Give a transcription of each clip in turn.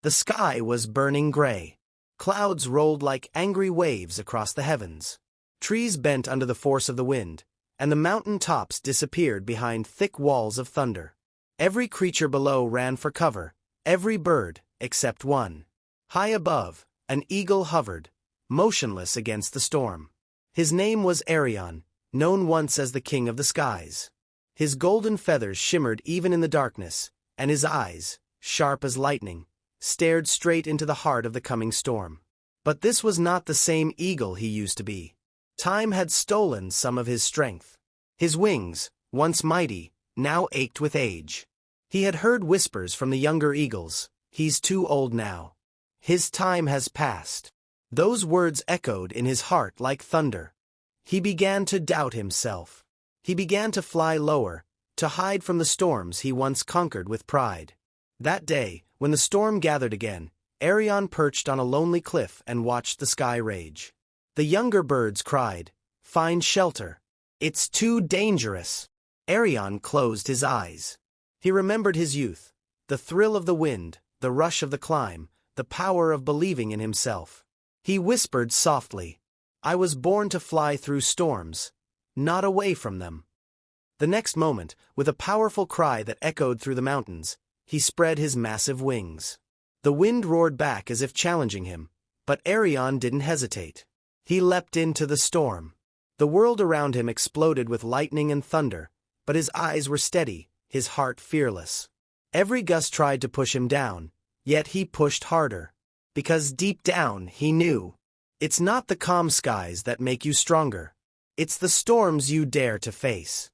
The sky was burning gray. Clouds rolled like angry waves across the heavens. Trees bent under the force of the wind, and the mountain tops disappeared behind thick walls of thunder. Every creature below ran for cover, every bird, except one. High above, an eagle hovered, motionless against the storm. His name was Arion, known once as the king of the skies. His golden feathers shimmered even in the darkness, and his eyes, sharp as lightning, stared straight into the heart of the coming storm. But this was not the same eagle he used to be. Time had stolen some of his strength. His wings, once mighty, now ached with age. He had heard whispers from the younger eagles, "He's too old now. His time has passed." Those words echoed in his heart like thunder. He began to doubt himself. He began to fly lower, to hide from the storms he once conquered with pride. That day, when the storm gathered again, Arion perched on a lonely cliff and watched the sky rage. The younger birds cried, "Find shelter. It's too dangerous." Arion closed his eyes. He remembered his youth, the thrill of the wind, the rush of the climb, the power of believing in himself. He whispered softly, "I was born to fly through storms, not away from them." The next moment, with a powerful cry that echoed through the mountains, he spread his massive wings. The wind roared back as if challenging him, but Arion didn't hesitate. He leapt into the storm. The world around him exploded with lightning and thunder, but his eyes were steady, his heart fearless. Every gust tried to push him down, yet he pushed harder. Because deep down, he knew, it's not the calm skies that make you stronger. It's the storms you dare to face.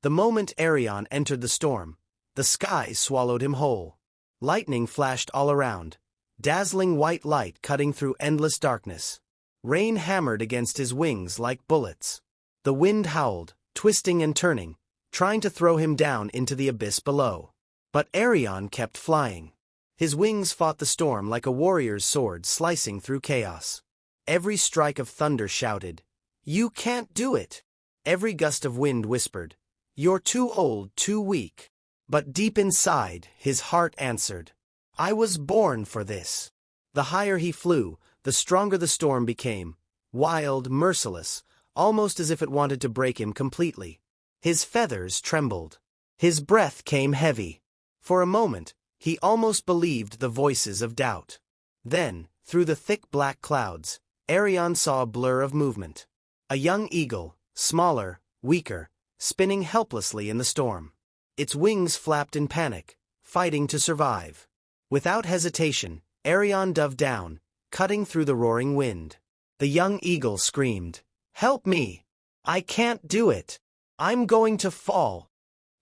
The moment Arion entered the storm, the sky swallowed him whole. Lightning flashed all around, dazzling white light cutting through endless darkness. Rain hammered against his wings like bullets. The wind howled, twisting and turning, trying to throw him down into the abyss below. But Arion kept flying. His wings fought the storm like a warrior's sword slicing through chaos. Every strike of thunder shouted, "You can't do it!" Every gust of wind whispered, "You're too old, too weak." But deep inside, his heart answered, "I was born for this." The higher he flew, the stronger the storm became, wild, merciless, almost as if it wanted to break him completely. His feathers trembled. His breath came heavy. For a moment, he almost believed the voices of doubt. Then, through the thick black clouds, Arion saw a blur of movement. A young eagle, smaller, weaker, spinning helplessly in the storm. Its wings flapped in panic, fighting to survive. Without hesitation, Arion dove down, cutting through the roaring wind. The young eagle screamed, "Help me! I can't do it! I'm going to fall!"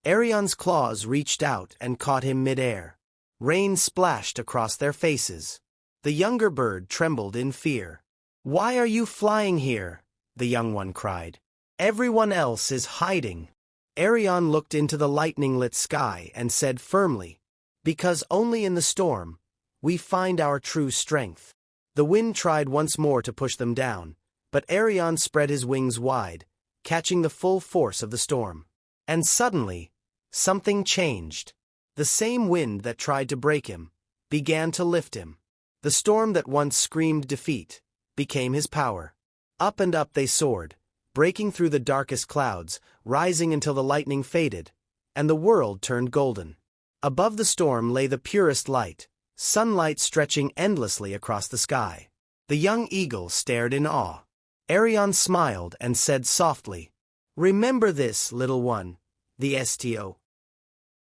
Arion's claws reached out and caught him midair. Rain splashed across their faces. The younger bird trembled in fear. "Why are you flying here?" the young one cried. "Everyone else is hiding." Arion looked into the lightning-lit sky and said firmly, "Because only in the storm, we find our true strength." The wind tried once more to push them down, but Arion spread his wings wide, catching the full force of the storm. And suddenly, something changed. The same wind that tried to break him began to lift him. The storm that once screamed defeat became his power. Up and up they soared, breaking through the darkest clouds, rising until the lightning faded, and the world turned golden. Above the storm lay the purest light, sunlight stretching endlessly across the sky. The young eagle stared in awe. Arion smiled and said softly, "Remember this, little one, the STO."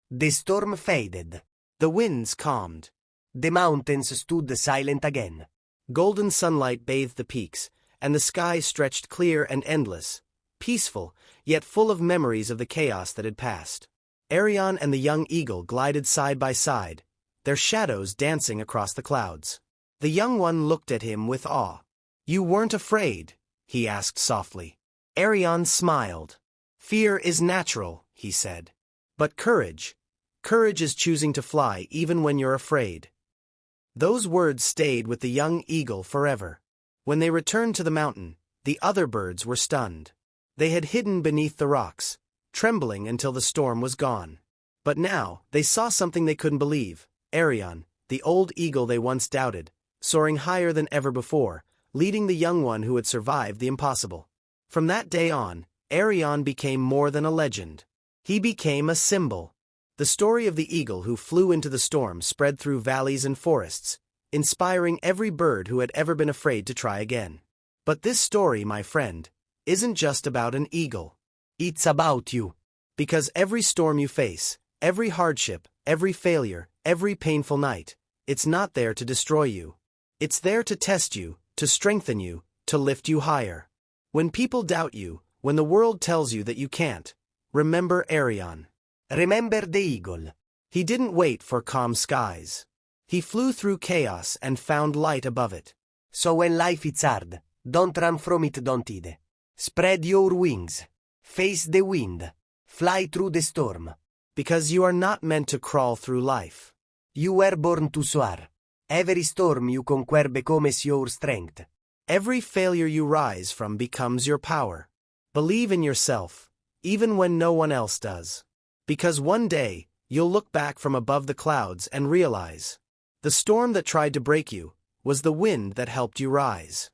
The storm faded. The winds calmed. The mountains stood silent again. Golden sunlight bathed the peaks, and the sky stretched clear and endless, peaceful, yet full of memories of the chaos that had passed. Arion and the young eagle glided side by side, their shadows dancing across the clouds. The young one looked at him with awe. "You weren't afraid?" he asked softly. Arion smiled. "Fear is natural," he said. "But courage is choosing to fly even when you're afraid." Those words stayed with the young eagle forever. When they returned to the mountain, the other birds were stunned. They had hidden beneath the rocks, trembling until the storm was gone. But now, they saw something they couldn't believe. Arion, the old eagle they once doubted, soaring higher than ever before, leading the young one who had survived the impossible. From that day on, Arion became more than a legend. He became a symbol. The story of the eagle who flew into the storm spread through valleys and forests, inspiring every bird who had ever been afraid to try again. But this story, my friend, isn't just about an eagle. It's about you. Because every storm you face, every hardship, every failure, every painful night, it's not there to destroy you. It's there to test you, to strengthen you, to lift you higher. When people doubt you, when the world tells you that you can't, remember Arion. Remember the eagle. He didn't wait for calm skies. He flew through chaos and found light above it. So when life is hard, don't run from it, don't hide. Spread your wings. Face the wind. Fly through the storm. Because you are not meant to crawl through life. You were born to soar. Every storm you conquer becomes your strength. Every failure you rise from becomes your power. Believe in yourself, even when no one else does. Because one day, you'll look back from above the clouds and realize, the storm that tried to break you was the wind that helped you rise.